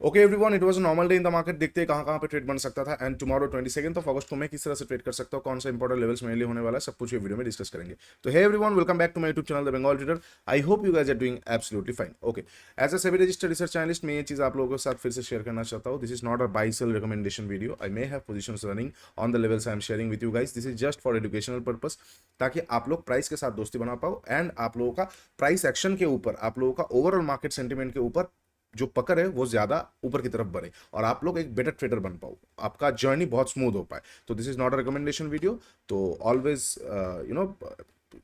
Okay everyone, it was a normal day in the market. देखते हैं कहाँ कहाँ पे ट्रेड बन सकता था एंड टुमारो 22 ऑफ अगस्त को मैं किस तरह से ट्रेड कर सकता हूँ, कौन सा इंपॉर्टेंट लेवल्स मेरे लिए होने वाला है, सब कुछ ये वीडियो में डिस्कस करेंगे। तो hey everyone, welcome back to my YouTube channel the Bengal trader. I hope you guys are doing absolutely fine. Okay, as a SEBI registered research analyst मैं ये चीज आप लोगों के साथ फिर से शेयर करना चाहता हूँ। This is not a buy sell recommendation video. I may have positions running on the levels I am sharing with you guys. This is just for educational purpose, ताकि आप लोग प्राइस के साथ दोस्ती बना पाओ एंड आप लोगों का प्राइस एक्शन के ऊपर, आप लोगों का ओवरऑल मार्केट सेंटिमेंट के ऊपर जो पकड़ है वो ज्यादा ऊपर की तरफ बढ़े और आप लोग एक बेटर ट्रेडर बन पाओ, आपका जर्नी बहुत स्मूथ हो पाए। तो this is not a recommendation video. तो always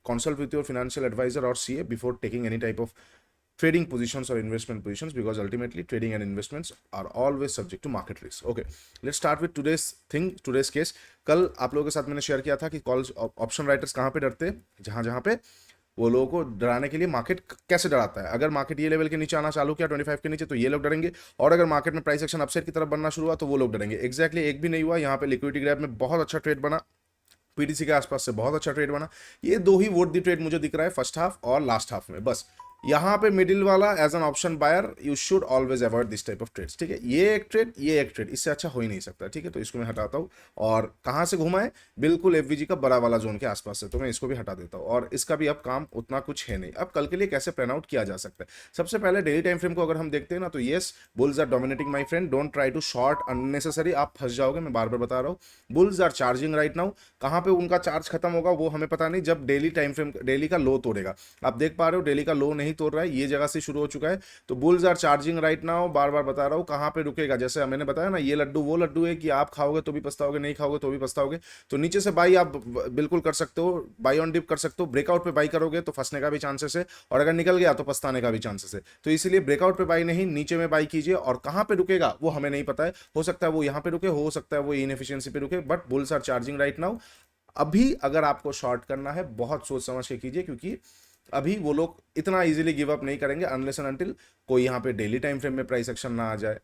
consult with your financial advisor or CA before taking any type of trading positions or investment positions, because ultimately trading and investments are always subject to market risk. Okay, let's start with today's case. कल आप लोगों के साथ मैंने share किया था कि call option writers कहाँ पे डरते हैं, जहां जहां पे वो लोगों को डराने के लिए मार्केट कैसे डराता है। अगर मार्केट ये लेवल के नीचे आना चालू किया 25 के नीचे तो ये लोग डरेंगे, और अगर मार्केट में प्राइस एक्शन अपसाइड की तरफ बनना शुरू हुआ तो वो लोग डरेंगे। एग्जैक्टली एक भी नहीं हुआ। यहाँ पे लिक्विडिटी ग्रैब में बहुत अच्छा ट्रेड बना, पीटीसी के आसपास से बहुत अच्छा ट्रेड बना। ये दो ही वोट दी ट्रेड मुझे दिख रहा है, फर्स्ट हाफ और लास्ट हाफ में। बस यहाँ पे मिडिल वाला as an option buyer you should always avoid this type of trades. ठीक है, ये एक ट्रेड, ये एक ट्रेड, इससे अच्छा हो ही नहीं सकता। ठीक है, तो इसको मैं हटाता हूँ। और कहाँ से घुमा है, बिल्कुल एफवीजी का बड़ा वाला जोन के आसपास से, तो मैं इसको भी हटा देता हूँ। और इसका भी अब काम उतना कुछ है नहीं। अब कल के लिए कैसे प्लान आउट किया जा सकता है, सबसे पहले डेली टाइम फ्रेम को अगर हम देखते हैं ना, तो yes, bulls are dominating my friend, don't try to short unnecessary, आप फंस जाओगे, मैं बार बार बता रहा हूँ। Bulls are charging right now. कहाँ पे उनका चार्ज खत्म होगा वो हमें पता नहीं, जब डेली टाइम फ्रेम डेली का लो तोड़ेगा। आप देख पा रहे हो डेली का लो नहीं तोड़ रहा है, ये जगह से शुरू हो चुका है। तो bulls are charging right now, बार बार बता रहा हूँ। कहाँ पे रुकेगा, जैसे मैंने बताया ना, ये लड्डू वो लड्डू है कि आप खाओगे तो भी पछताओगे, नहीं खाओगे तो भी पछताओगे। तो नीचे से बाई आप बिल्कुल कर सकते हो, बाई ऑन डिप कर सकते हो। ब्रेकआउट पे बाई करोगे तो फंसने का भी चांसेस है, और अगर निकल गया तो पछताने का भी चांसेस है। तो इसीलिए ब्रेकआउट पे बाई नहीं, नीचे में बाई कीजिए। और कहाँ पे रुकेगा वो हमें नहीं पता है, हो सकता है वो यहाँ पे रुके, हो सकता है वो इनएफिशिएंसी पे रुके, but bulls are charging right now. अभी अगर आपको शॉर्ट करना है, बहुत सोच समझ के कीजिए, क्योंकि अभी वो लोग इतना इजीली गिव अप नहीं करेंगे अनलेस एंड अनटिल कोई यहाँ पे डेली टाइम फ्रेम में प्राइस एक्शन ना आ जाए,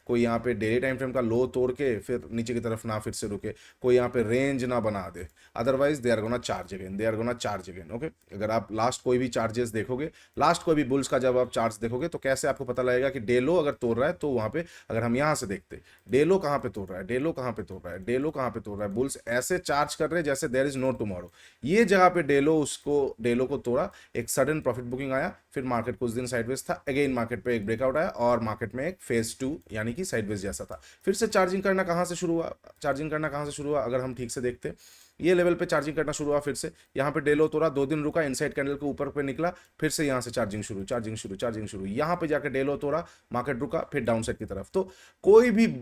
कोई यहाँ पे डेली टाइम फ्रेम का लो तोड़ के फिर नीचे की तरफ ना फिर से रुके, कोई यहाँ पे रेंज ना बना दे। Otherwise they are gonna charge again, they are gonna charge again. Okay, अगर आप लास्ट कोई भी चार्जेस देखोगे, लास्ट कोई भी बुल्स का जब आप चार्ज देखोगे, तो कैसे आपको पता लगेगा कि डे लो अगर तोड़ रहा है, तो वहां पे अगर हम यहाँ से देखते, डे लो कहाँ पे तोड़ रहा है, डे लो कहाँ पे तोड़ रहा है, डे लो कहाँ पे तोड़ रहा है, बुल्स ऐसे चार्ज कर रहे हैं जैसे देयर इज नो टुमारो। ये जगह पे डे लो को तोड़ा, एक सडन प्रॉफिट बुकिंग आया, फिर मार्केट कुछ दिन साइडवेज था, अगेन मार्केट पे एक ब्रेकआउट आया और मार्केट में एक फेज 2 यानी कि साइडवेज जैसा था। फिर से चार्जिंग करना कहाँ से शुरू हुआ, चार्जिंग करना कहाँ से शुरू हुआ, अगर हम ठीक से देखते, ये लेवल पे चार्जिंग करना शुरू हुआ। फिर से यहाँ पे डेलो तोड़ा, 2 दिन रुका, इनसाइड कैंडल के ऊपर पे निकला, फिर से यहाँ से चार्जिंग शुरू, चार्जिंग शुरू, चार्जिंग शुरू, यहाँ पे जाकर डेलो तोड़ा, मार्केट रुका, फिर डाउन साइड की तरफ। तो कोई भी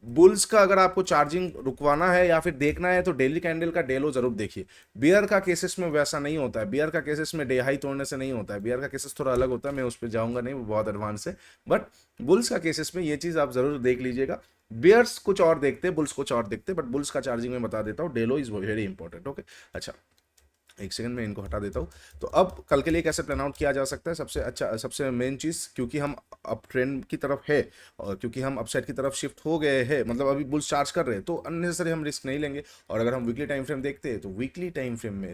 बुल्स का अगर आपको चार्जिंग रुकवाना है या फिर देखना है, तो डेली कैंडल का डेलो जरूर देखिए। बियर का केसेस में वैसा नहीं होता है, बियर का केसेस में डे हाई तोड़ने से नहीं होता है, बियर का केसेस थोड़ा अलग होता है, मैं उस पर जाऊंगा नहीं, वो बहुत एडवांस है। बट बुल्स का केसेस में ये चीज आप जरूर देख लीजिएगा। बियर्स कुछ और देखते हैं, बुल्स कुछ और देखते हैं, बट बुल्स का चार्जिंग में बता देता हूँ, डेलो इज वेरी इंपॉर्टेंट। ओके, अच्छा, एक सेकंड में इनको हटा देता हूँ। तो अब कल के लिए कैसे प्लान आउट किया जा सकता है, सबसे अच्छा, सबसे मेन चीज़, क्योंकि हम अप ट्रेंड की तरफ है और क्योंकि हम अपसाइड की तरफ शिफ्ट हो गए हैं, मतलब अभी बुल्स चार्ज कर रहे हैं, तो अननेसेसरी हम रिस्क नहीं लेंगे। और अगर हम वीकली टाइम फ्रेम देखते हैं, तो वीकली टाइम फ्रेम में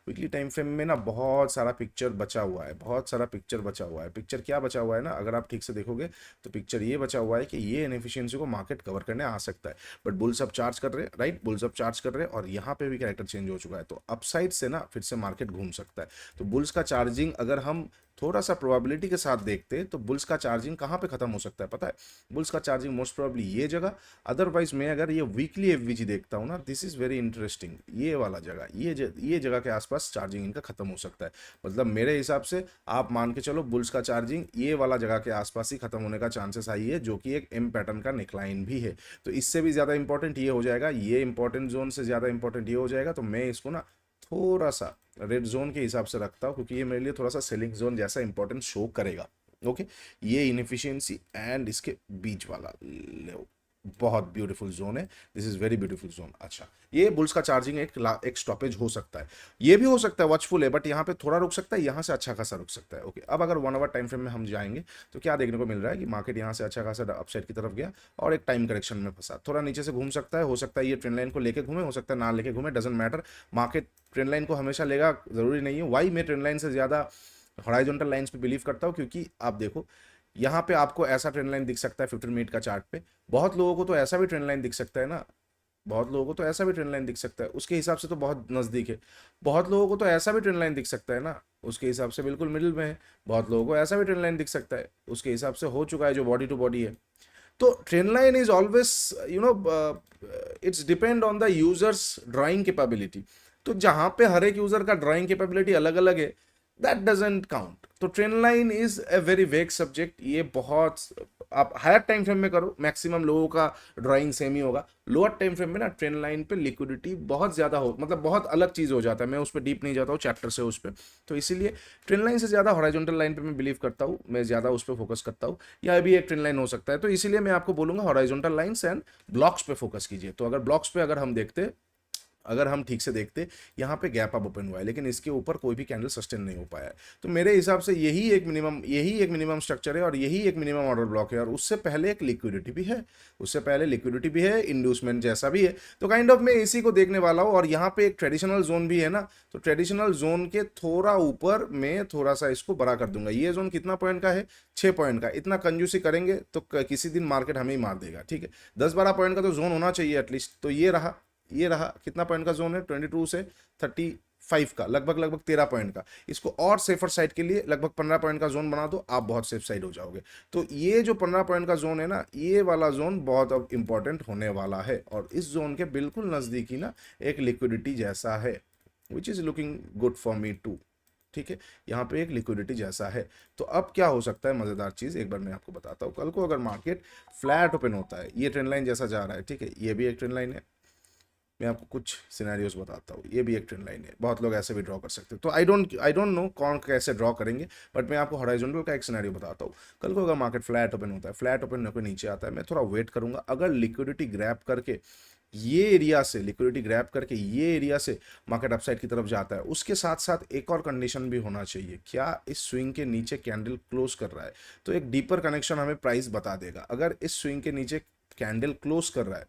वीकली टाइम फ्रेम में ना बहुत सारा पिक्चर बचा हुआ है, बहुत सारा पिक्चर बचा हुआ है। पिक्चर क्या बचा हुआ है ना, अगर आप ठीक से देखोगे तो पिक्चर ये बचा हुआ है कि ये इनएफिशिएंसी को मार्केट कवर करने आ सकता है। बट बुल्स अब चार्ज कर रहे हैं, राइट, बुल्स अब चार्ज कर रहे हैं, और यहाँ पे भी कैरेक्टर चेंज हो चुका है, तो अपसाइड से ना फिर से मार्केट घूम सकता है। तो बुल्स का चार्जिंग अगर हम थोड़ा सा प्रोबेबिलिटी के साथ देखते हैं, तो बुल्स का चार्जिंग कहाँ पे खत्म हो सकता है पता है, बुल्स का चार्जिंग मोस्ट प्रोबेबली ये जगह। अदरवाइज मैं अगर ये वीकली एफवीजी देखता हूँ ना, दिस इज वेरी इंटरेस्टिंग, ये वाला जगह, ये जगह के आसपास चार्जिंग इनका खत्म हो सकता है। मतलब मेरे हिसाब से आप मान के चलो, बुल्स का चार्जिंग ये वाला जगह के आसपास ही खत्म होने का चांसेस आई है, जो कि एक एम पैटर्न का निक्लाइन भी है। तो इससे भी ज्यादा इंपॉर्टेंट ये हो जाएगा, ये इंपॉर्टेंट जोन से ज्यादा इंपॉर्टेंट ये हो जाएगा। तो मैं इसको ना थोड़ा सा रेड जोन के हिसाब से रखता हूँ, क्योंकि ये मेरे लिए थोड़ा सा सेलिंग जोन जैसा इंपॉर्टेंस शो करेगा। ओके, ये इनएफिशिएंसी एंड इसके बीच वाला ले, बहुत ब्यूटीफुल जोन है, this is very beautiful zone. अच्छा, ये बुल्स का चार्जिंग एक स्टॉपेज हो सकता है, ये भी हो सकता है वॉचफुल है, बट यहाँ पे थोड़ा रुक सकता है, यहाँ से अच्छा खासा रुक सकता है। ओके, अब अगर 1 आवर टाइम फ्रेम में हम जाएंगे, तो क्या देखने को मिल रहा है कि मार्केट यहाँ से अच्छा खासा अपसाइड की तरफ गया और एक टाइम करेक्शन में फंसा, थोड़ा नीचे से घूम सकता है, हो सकता है ये ट्रेंड लाइन को लेके घूमे, हो सकता है ना लेके घूमे, doesn't matter. Market trend line को हमेशा लेगा, जरूरी नहीं है। वाई मैं ट्रेंड लाइन से ज्यादा हॉराइजॉन्टल लाइंस पे बिलीव करता हूँ, क्योंकि आप देखो यहाँ पे आपको ऐसा ट्रेंड लाइन दिख सकता है 15 मिनट का चार्ट पे, बहुत लोगों को तो ऐसा भी ट्रेंड लाइन दिख सकता है ना, बहुत लोगों को तो ऐसा भी ट्रेंड लाइन दिख सकता है, उसके हिसाब से तो बहुत नज़दीक है। बहुत लोगों को तो ऐसा भी ट्रेंड लाइन दिख सकता है ना, उसके हिसाब से बिल्कुल मिडिल में है। बहुत लोगों को ऐसा भी ट्रेंड लाइन दिख सकता है, उसके हिसाब से हो चुका है जो बॉडी टू बॉडी है। तो trend line is always it's depend on the users drawing capability. तो जहां पे हर एक यूजर का ड्राइंग कैपेबिलिटी अलग अलग है, दैट डजेंट काउंट। तो trend line is a very vague subject. ये बहुत, आप हायर टाइम फ्रेम में करो, मैक्सिमम लोगों का ड्राइंग सेम ही होगा। लोअर टाइम फ्रेम में ना ट्रेंड लाइन पे लिक्विडिटी बहुत ज्यादा हो, मतलब बहुत अलग चीज हो जाता है। मैं उस पर डीप नहीं जाता हूँ चैप्टर से उस पर, तो इसीलिए ट्रेंड लाइन से ज्यादा हॉरिजॉन्टल लाइन पे मैं बिलीव करता हूँ, मैं ज्यादा उस पर फोकस करता हूँ। या भी एक ट्रेंड लाइन हो सकता है, तो इसीलिए मैं आपको बोलूंगा हॉरिजॉन्टल लाइंस एंड ब्लॉक्स पे फोकस कीजिए। तो अगर ब्लॉक्स पे अगर हम देखते, अगर हम ठीक से देखते, यहाँ पे गैप अप ओपन हुआ है लेकिन इसके ऊपर कोई भी कैंडल सस्टेन नहीं हो पाया है। तो मेरे हिसाब से यही एक मिनिमम स्ट्रक्चर है और यही एक मिनिमम ऑर्डर ब्लॉक है। और उससे पहले एक लिक्विडिटी भी है, उससे पहले लिक्विडिटी भी है, इंड्यूसमेंट जैसा भी है। तो काइंड ऑफ मैं इसी को देखने वाला हूँ। और यहाँ पे एक ट्रेडिशनल जोन भी है ना, तो ट्रेडिशनल जोन के थोड़ा ऊपर मैं थोड़ा सा इसको बड़ा कर दूंगा। ये जोन कितना पॉइंट का है? 6 पॉइंट का। इतना कंजूसी करेंगे तो किसी दिन मार्केट हमें ही मार देगा, ठीक है। 10-12 पॉइंट का तो जोन होना चाहिए एटलीस्ट। तो ये रहा कितना पॉइंट का जोन है? 22 से 35 का, लगभग लगभग 13 पॉइंट का। इसको और सेफर साइड के लिए लगभग 15 पॉइंट का जोन बना दो, आप बहुत सेफ साइड हो जाओगे। तो ये जो 15 पॉइंट का जोन है ना, ये वाला जोन बहुत अब इंपॉर्टेंट होने वाला है। और इस जोन के बिल्कुल नजदीक ही ना एक लिक्विडिटी जैसा है, which is looking good for me too, ठीक है। यहाँ पे एक लिक्विडिटी जैसा है। तो अब क्या हो सकता है मजेदार चीज, एक बार मैं आपको बताता हूँ। कल को अगर मार्केट फ्लैट ओपन होता है, ये ट्रेंड लाइन जैसा जा रहा है, ठीक है, ये भी एक ट्रेंड लाइन है। मैं आपको कुछ सिनेरियोज बताता हूँ, ये भी एक ट्रेंड लाइन है। बहुत लोग ऐसे भी ड्रॉ कर सकते हैं, तो आई डोंट नो कौन कैसे ड्रॉ करेंगे, बट मैं आपको हॉरिजॉन्टल का एक सिनेरियो बताता हूँ। कल को अगर मार्केट फ्लैट ओपन होता है, फ्लैट ओपन होकर नीचे आता है, मैं थोड़ा वेट करूंगा। अगर लिक्विडिटी ग्रैब करके ये एरिया से, लिक्विडिटी ग्रैब करके ये एरिया से मार्केट अपसाइड की तरफ जाता है, उसके साथ साथ एक और कंडीशन भी होना चाहिए। क्या इस स्विंग के नीचे कैंडल क्लोज कर रहा है, तो एक डीपर कनेक्शन हमें प्राइस बता देगा। अगर इस स्विंग के नीचे कैंडल क्लोज कर रहा है,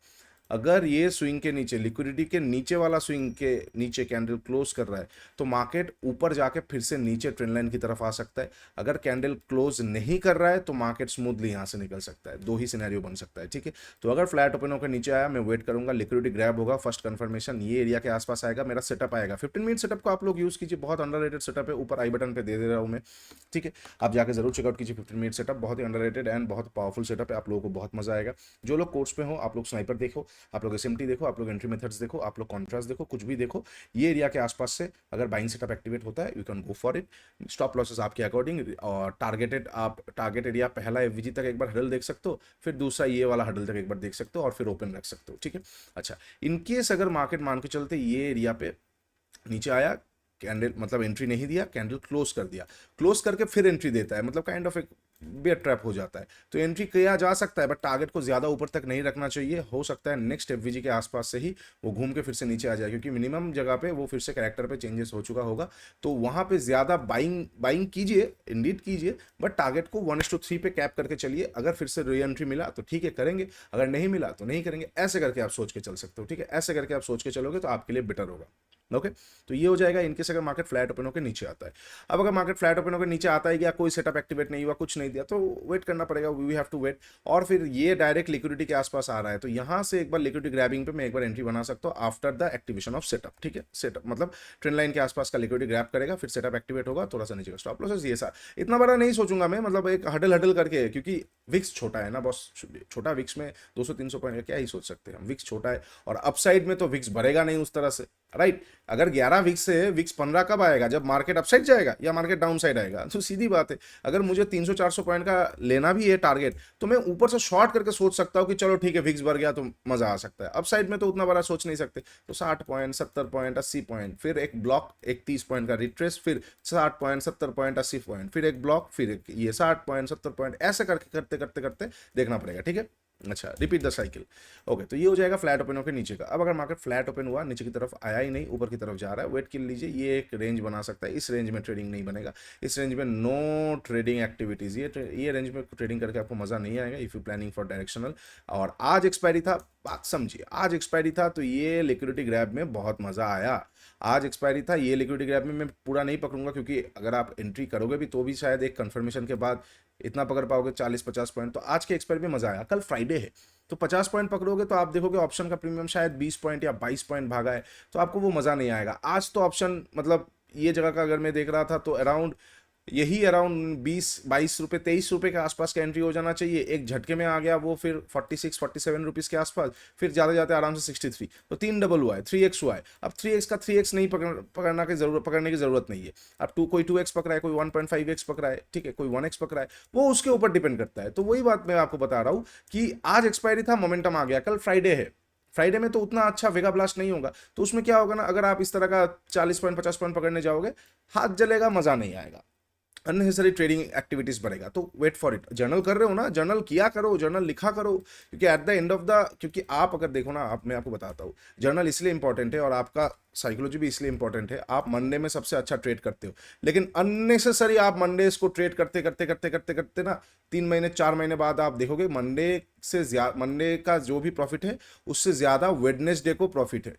अगर ये स्विंग के नीचे, लिक्विडिटी के नीचे वाला स्विंग के नीचे कैंडल क्लोज कर रहा है, तो मार्केट ऊपर जाके फिर से नीचे ट्रेंड लाइन की तरफ आ सकता है। अगर कैंडल क्लोज नहीं कर रहा है तो मार्केट स्मूथली यहां से निकल सकता है। दो ही सिनेरियो बन सकता है, ठीक है। तो अगर फ्लैट ओपन होकर नीचे आया, मैं वेट करूंगा, लिक्विडिटी ग्रैब होगा, फर्स्ट कंफर्मेशन ये एरिया के आसपास आएगा, मेरा सेटअप आएगा। 15 मिनट सेटअप को आप लोग यूज कीजिए, बहुत अंडररेटेड सेटअप है, ऊपर आई बटन पे दे रहा हूं मैं, ठीक है। आप जाकर जरूर चेकआउट कीजिए 15 मिनट सेटअप, बहुत ही अंडररेटेड एंड बहुत पावरफुल सेटअप है, आप लोगों को बहुत मजा आएगा। जो लोग कोर्स पे हो, आप लोग स्नाइपर देखो, आप लोग एसएमटी देखो, आप लोग एंट्री मेथड्स देखो, आप लोग कॉन्ट्रास्ट देखो, कुछ भी देखो। ये एरिया के आसपास से अगर बाइंग सेटअप एक्टिवेट होता है, you can go for it. Stop losses आपके अकॉर्डिंग, और टारगेट एरिया पहला एफवीजी तक एक बार हडल देख सकते हो, फिर दूसरा ये वाला हडल तक एक बार देख सकते हो, और फिर ओपन रख सकते हो, ठीक है। अच्छा, इनकेस अगर मार्केट मान के चलते ये एरिया पे नीचे आया, कैंडल मतलब एंट्री नहीं दिया, कैंडल क्लोज कर दिया, क्लोज करके फिर एंट्री देता है, मतलब काइंड ऑफ एक बेयर ट्रैप हो जाता है। तो एंट्री किया जा सकता है, बट टारगेट को ज्यादा ऊपर तक नहीं रखना चाहिए। हो सकता है नेक्स्ट एफवीजी के आसपास से ही वो घूम के फिर से नीचे आ जाए, क्योंकि मिनिमम जगह पे वो फिर से कैरेक्टर पे चेंजेस हो चुका होगा। तो वहां पे ज्यादा बाइंग कीजिए, इंडीड कीजिए, बट टारगेट को 1:3 पे कैप करके चलिए। अगर फिर से री एंट्री मिला तो ठीक है करेंगे, अगर नहीं मिला तो नहीं करेंगे। ऐसे करके आप सोच के चल सकते हो, ठीक है। ऐसे करके आप सोच के चलोगे तो आपके लिए बेटर होगा, ओके। तो ये हो जाएगा इनकेस अगर मार्केट फ्लैट ओपन होकर नीचे आता है। अब अगर मार्केट फ्लैट ओपन होकर नीचे आता है गया, कोई सेटअप एक्टिवेट नहीं हुआ, कुछ नहीं दिया, तो वेट करना पड़ेगा, वी हैव टू वेट। और फिर ये डायरेक्ट लिक्विडिटी के आसपास आ रहा है, तो यहां से एक बार लिक्विडिटी ग्रैबिंग पे मैं एक बार एंट्री बना सकता हूं after the activation of setup, ठीक है। सेटअप मतलब ट्रेंड लाइन के आसपास का लिक्विडिटी ग्रैब करेगा, फिर सेटअप एक्टिवेट होगा, थोड़ा सा नीचे का स्टॉप लॉसेस, ये सा इतना बड़ा नहीं सोचूंगा मैं, मतलब एक हडल करके, क्योंकि विक्स छोटा है ना बॉस, छोटा विक्स में 200-300 पॉइंट क्या ही सोच सकते हैं हम, विक्स छोटा है। और अपसाइड में तो विक्स भरेगा नहीं उस तरह से, राइट। अगर 11 विक्स से विक्स 15 कब आएगा? जब मार्केट अपसाइड जाएगा या मार्केट डाउन साइड आएगा। तो सीधी बात है, अगर मुझे 300-400 पॉइंट का लेना भी है टारगेट, तो मैं ऊपर से शॉर्ट करके सोच सकता हूं कि चलो ठीक है विक्स भर गया तो मजा आ सकता है। अपसाइड में तो उतना बड़ा सोच नहीं सकते। तो 60 पॉइंट, 70 पॉइंट, 80 पॉइंट, फिर एक ब्लॉक, एक 30 पॉइंट का रिट्रेस, फिर 60 पॉइंट, 70 पॉइंट, 80 पॉइंट, फिर एक ब्लॉक, फिर एक ये 60 पॉइंट, 70 पॉइंट, ऐसे करके करते करते करते देखना पड़ेगा, ठीक है। अच्छा, रिपीट द साइकिल, ओके। तो ये हो जाएगा फ्लैट ओपन होकर नीचे का। अब अगर मार्केट फ्लैट ओपन हुआ, नीचे की तरफ आया ही नहीं, ऊपर की तरफ जा रहा है, वेट कर लीजिए, ये एक रेंज बना सकता है। इस रेंज में ट्रेडिंग नहीं बनेगा, इस रेंज में नो ट्रेडिंग एक्टिविटीज, ये रेंज में ट्रेडिंग करके आपको मजा नहीं आएगा if you planning for directional. और आज एक्सपायरी था, बात समझिए, आज एक्सपायरी था, तो ये लिक्विडिटी ग्रैब में बहुत मजा आया। आज एक्सपायरी था, ये लिक्विडिटी ग्रैब में मैं पूरा नहीं पकड़ूंगा, क्योंकि अगर आप एंट्री करोगे भी तो भी शायद एक कंफर्मेशन के बाद इतना पकड़ पाओगे 40-50 पॉइंट, तो आज के एक्सपायरी में मजा आया। कल फ्राइडे है तो 50 पॉइंट पकड़ोगे तो आप देखोगे ऑप्शन का प्रीमियम शायद 20 पॉइंट या 22 पॉइंट भागा है, तो आपको वो मजा नहीं आएगा। आज तो ऑप्शन मतलब ये जगह का अगर मैं देख रहा था तो अराउंड यही अराउंड 20-22 रुपये 23 रुपये के आसपास का एंट्री हो जाना चाहिए। एक झटके में आ गया वो फिर 46-47 रुपीज़ के आसपास, फिर ज़्यादा जाते आराम से 63, तो 3 डबल हुआ है, 3x हुआ है। अब 3x का 3x नहीं पकड़ने की ज़रूरत नहीं है। अब कोई 2x पकड़ा है, कोई 1.5x पकड़ा है, ठीक है, कोई 1x पकड़ा है, वो उसके ऊपर डिपेंड करता है। तो वही बात मैं आपको बता रहा हूँ कि आज एक्सपायरी था, मोमेंटम आ गया, कल फ्राइडे है, फ्राइडे में तो उतना अच्छा वेगा ब्लास्ट नहीं होगा, तो उसमें क्या होगा ना, अगर आप इस तरह का 40 पॉइंट 50 पॉइंट पकड़ने जाओगे, हाथ जलेगा, मजा नहीं आएगा, अननेसेसरी ट्रेडिंग एक्टिविटीज बढ़ेगा। तो वेट फॉर इट। जर्नल कर रहे हो ना, जर्नल किया करो, जर्नल लिखा करो, क्योंकि at the end of the, क्योंकि आप अगर देखो ना, मैं आपको बताता हूँ, जर्नल इसलिए इंपॉर्टेंट है और आपका साइकोलॉजी भी इसलिए इंपॉर्टेंट है। आप मंडे में सबसे अच्छा ट्रेड करते हो, लेकिन अननेसेसरी आप मंडे को ट्रेड करते करते करते करते करते ना 3 महीने 4 महीने बाद आप देखोगे मंडे का जो भी प्रॉफिट है उससे ज्यादा वेडनेसडे को प्रॉफिट है,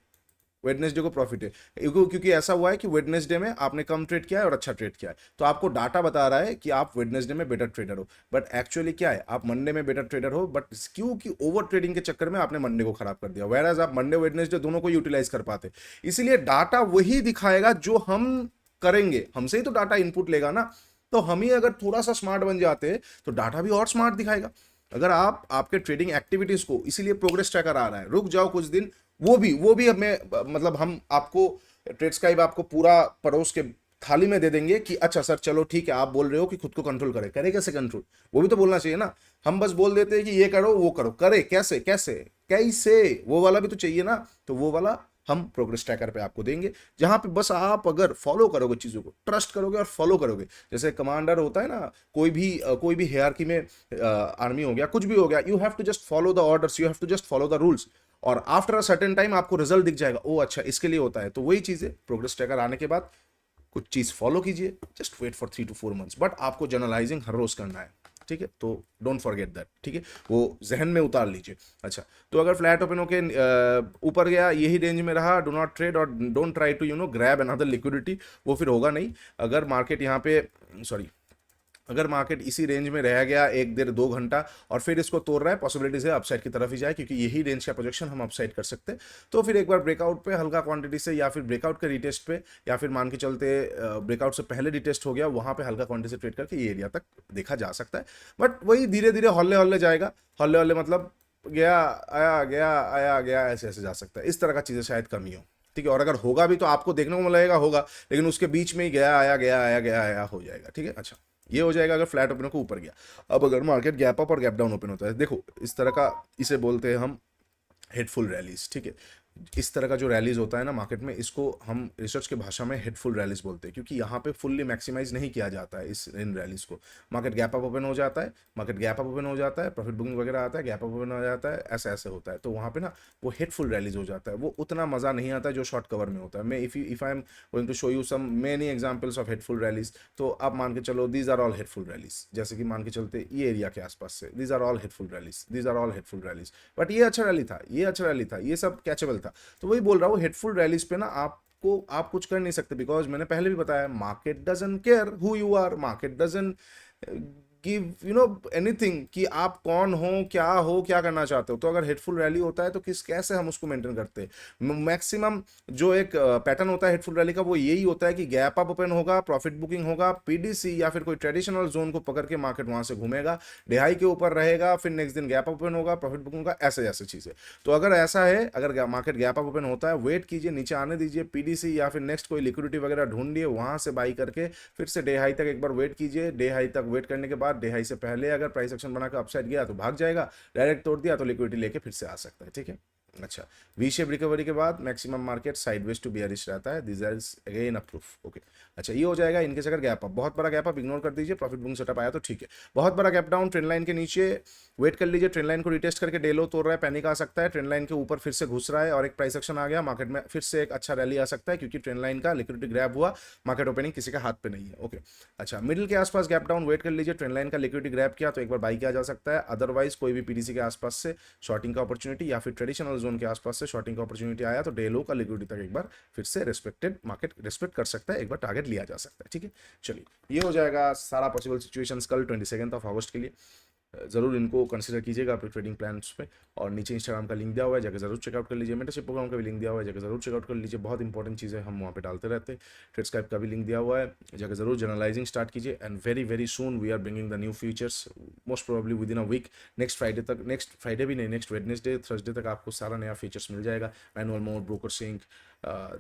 वेडनेसडे को प्रॉफिट है। क्योंकि ऐसा हुआ है कि वेडनेसडे में आपने कम ट्रेड किया है और अच्छा ट्रेड किया है, तो आपको डाटा बता रहा है कि आप वेडनेसडे में बेटर ट्रेडर हो, बट एक्चुअली क्या है, आप मंडे में बेटर ट्रेडर हो, बट क्योंकि ओवर ट्रेडिंग के चक्कर में आपने मंडे को खराब कर दिया, वेराज आप मंडे वेडनेसडे दोनों को यूटिलाइज कर पाते। इसीलिए डाटा वही दिखाएगा जो हम करेंगे, हमसे ही तो डाटा इनपुट लेगा ना। तो हम ही अगर थोड़ा सा स्मार्ट बन जाते तो डाटा भी और स्मार्ट दिखाएगा। अगर आप आपके ट्रेडिंग एक्टिविटीज को, इसीलिए प्रोग्रेस ट्रैकर आ रहा है, रुक जाओ कुछ दिन, वो भी हमें मतलब हम आपको ट्रेडस्क्राइब आपको पूरा परोस के थाली में दे देंगे कि अच्छा सर चलो ठीक है, आप बोल रहे हो कि खुद को कंट्रोल करे कैसे कंट्रोल, वो भी तो बोलना चाहिए ना। हम बस बोल देते हैं कि ये करो वो करो, करे कैसे कैसे कैसे, वो वाला भी तो चाहिए ना। तो वो वाला हम प्रोग्रेस ट्रैकर पे आपको देंगे, जहां पे बस आप अगर फॉलो करोगे चीजों को, ट्रस्ट करोगे और फॉलो करोगे, जैसे कमांडर होता है ना, कोई भी हियरार्की में आर्मी हो गया, कुछ भी हो गया, you have to just follow the orders, you have to just follow the rules, और आफ्टर अ सर्टेन टाइम आपको रिजल्ट दिख जाएगा, ओ अच्छा इसके लिए होता है। तो वही चीज है, प्रोग्रेस ट्रैकर आने के बाद कुछ चीज फॉलो कीजिए, just wait for 3 to 4 months, but आपको जर्नलाइजिंग हर रोज करना है, ठीक है, तो डोंट फॉरगेट दैट, ठीक है, वो जहन में उतार लीजिए। अच्छा, तो अगर फ्लैट ओपन होके ऊपर गया, यही रेंज में रहा, डो नॉट ट्रेड और don't try to grab another liquidity, वो फिर होगा नहीं। अगर मार्केट यहाँ पे अगर मार्केट इसी रेंज में रह गया 1-1.5-2 घंटा और फिर इसको तोड़ रहा है, पॉसिबिलिटीज है अपसाइड की तरफ ही जाए, क्योंकि यही रेंज का प्रोजेक्शन हम अपसाइड कर सकते हैं। तो फिर एक बार ब्रेकआउट पे हल्का क्वांटिटी से, या फिर ब्रेकआउट के रिटेस्ट पे, या फिर मान के चलते ब्रेकआउट से पहले रिटेस्ट हो गया, वहां पे हल्का क्वांटिटी से ट्रेड करके ये एरिया तक देखा जा सकता है। बट वही धीरे धीरे हौले हौले जाएगा, हौले हौले मतलब गया आया गया, ऐसे ऐसे जा सकता है। इस तरह का चीजें शायद कमी हो, ठीक है, और अगर होगा भी तो आपको देखने को मिलेगा होगा, लेकिन उसके बीच में ही गया आया हो जाएगा, ठीक है। अच्छा, ये हो जाएगा अगर फ्लैट ओपन को ऊपर गया। अब अगर मार्केट गैप अप और गैप डाउन ओपन होता है, देखो इस तरह का, इसे बोलते हैं हम हेडफुल रैलीज, ठीक है। इस तरह का जो रैलीज होता है ना मार्केट में, इसको हम रिसर्च के भाषा में हेडफुल रैलीज बोलते हैं, क्योंकि यहाँ पे फुल्ली मैक्सिमाइज नहीं किया जाता है इन रैलीज को। मार्केट गैप अप ओपन हो जाता है, प्रॉफिट बुकिंग वगैरह आता है, गैप अप ओपन हो जाता है, ऐसे ऐसे होता है, तो वहाँ पे ना वो हेडफुल रैलीज हो जाता है, वो उतना मजा नहीं आता जो शॉर्ट कवर में होता है। मैं if I am going to show you some many examples of headful rallies, तो आप मान के चलो these are all headful rallies, जैसे कि मान के चलते ये एरिया के आसपास से, these are all headful rallies, but ये अच्छा रैली था, ये सब कैचेबल था। तो वही बोल रहा हूँ, हेडफुल रैलीज पे ना आप कुछ कर नहीं सकते, बिकॉज मैंने पहले भी बताया, market doesn't care who you are, market doesn't give anything कि आप कौन हो क्या करना चाहते हो। तो अगर हेडफुल रैली होता है तो कैसे हम उसको मेंटेन करते हैं। मैक्सिमम जो एक पैटर्न होता है हेडफुल रैली का, वो यही होता है कि गैप अप ओपन होगा, प्रॉफिट बुकिंग होगा, पीडीसी या फिर कोई ट्रेडिशनल जोन को पकड़ के मार्केट वहां से घूमेगा, डिहाई के ऊपर रहेगा, फिर नेक्स्ट दिन गैप ओपन होगा, प्रॉफिट बुकिंग होगा, ऐसे ऐसे चीजें। तो अगर ऐसा है, अगर मार्केट गैप अप ओपन होता है, वेट कीजिए, नीचे आने दीजिए, पीडीसी या फिर नेक्स्ट कोई लिक्विडिटी वगैरह ढूंढिए, वहां से बाई करके फिर से डे हाई तक एक बार वेट कीजिए। डे हाई तक वेट करने के बाद डे हाई से पहले अगर प्राइस एक्शन बनाकर अपसाइड गया तो भाग जाएगा, डायरेक्ट तोड़ दिया तो लिक्विडिटी लेके फिर से आ सकता है, ठीक है। अच्छा, वी शेप रिकवरी के बाद maximum market sideways to bearish रहता है, this is again a proof, okay. अच्छा, ये हो जाएगा इनकेस अगर गैप अप, बहुत बड़ा गैप अप इग्नोर कर दीजिए, प्रॉफिट बुकिंग सेटअप आया तो ठीक है। बहुत बड़ा गैप डाउन, ट्रेंड लाइन के नीचे वेट कर लीजिए, ट्रेंड लाइन को रिटेस्ट करके डे लो तोड़ रहा है, पैनिक आ सकता है, ट्रेंड लाइन के ऊपर फिर से घुस रहा है और एक प्राइस एक्शन आ गया, मार्केट में फिर से एक अच्छा रैली आ सकता है, क्योंकि ट्रेंड लाइन का लिक्विडिटी ग्रैब हुआ, मार्केट ओपनिंग किसी का हाथ पे नहीं है, ओके। अच्छा, मिडिल के आसपास गैप डाउन वेट कर लीजिए, ट्रेंड लाइन का लिक्विडिटी ग्रैब किया तो एक बार बाई किया जा सकता है, अदरवाइज कोई भी पीडीसी के आसपास से शॉर्टिंग का अपॉर्चुनिटी या फिर ट्रेडिशनल जोन के आसपास से शॉर्टिंग का अपॉर्चुनिटी आया तो डे लो का लिक्विडिटी तक एक बार फिर से रेस्पेक्टेड, मार्केट रेस्पेक्ट कर सकता है, एक बार टारगेट लिया जा सकता है। ठीक है, चलिए ये हो जाएगा सारा पॉसिबल सिचुएशंस कल 22 अगस्त के लिए। जरूर इनको कंसीडर कीजिएगा अपने ट्रेडिंग प्लान्स पे। और नीचे इंस्टाग्राम का लिंक दिया हुआ है, जाकर जरूर चेकआउट कर लीजिए। मेंटरशिप प्रोग्राम का भी लिंक दिया हुआ है, जाकर जरूर चेकआउट कर लीजिए। बहुत इंपॉर्टेंट चीज़ें हम वहाँ पे डालते रहते हैं। ट्रेडस्काइप का भी लिंक दिया हुआ है, जाकर जरूर जर्नलाइजिंग स्टार्ट कीजिए। And very very soon we are bringing the new features, most probably within a week. Next Friday तक, नेक्स्ट फ्राइडे भी नहीं, नेक्स्ट वेडनेसडे थर्सडे तक आपको सारा नया फीचर्स मिल जाएगा। मैनुअल मोड, ब्रोकर सिंक,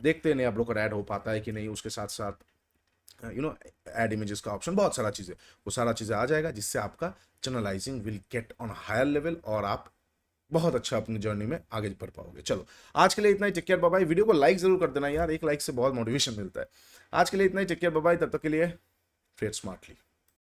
देखते हैं नया ब्रोकर ऐड हो पाता है कि नहीं, उसके साथ साथ ऐड इमेजेस का ऑप्शन, बहुत सारा चीज़ें, वो सारा चीज़ें आ जाएगा जिससे आपका channelizing will get on higher level और आप बहुत अच्छा अपनी जर्नी में आगे बढ़ पाओगे। चलो आज के लिए इतना ही, take care, bye bye. Video को लाइक जरूर कर देना यार, एक लाइक से बहुत मोटिवेशन मिलता है। आज के लिए इतना ही, टेक केयर, बाय बाय। तब तक के लिए ट्रेड स्मार्टली।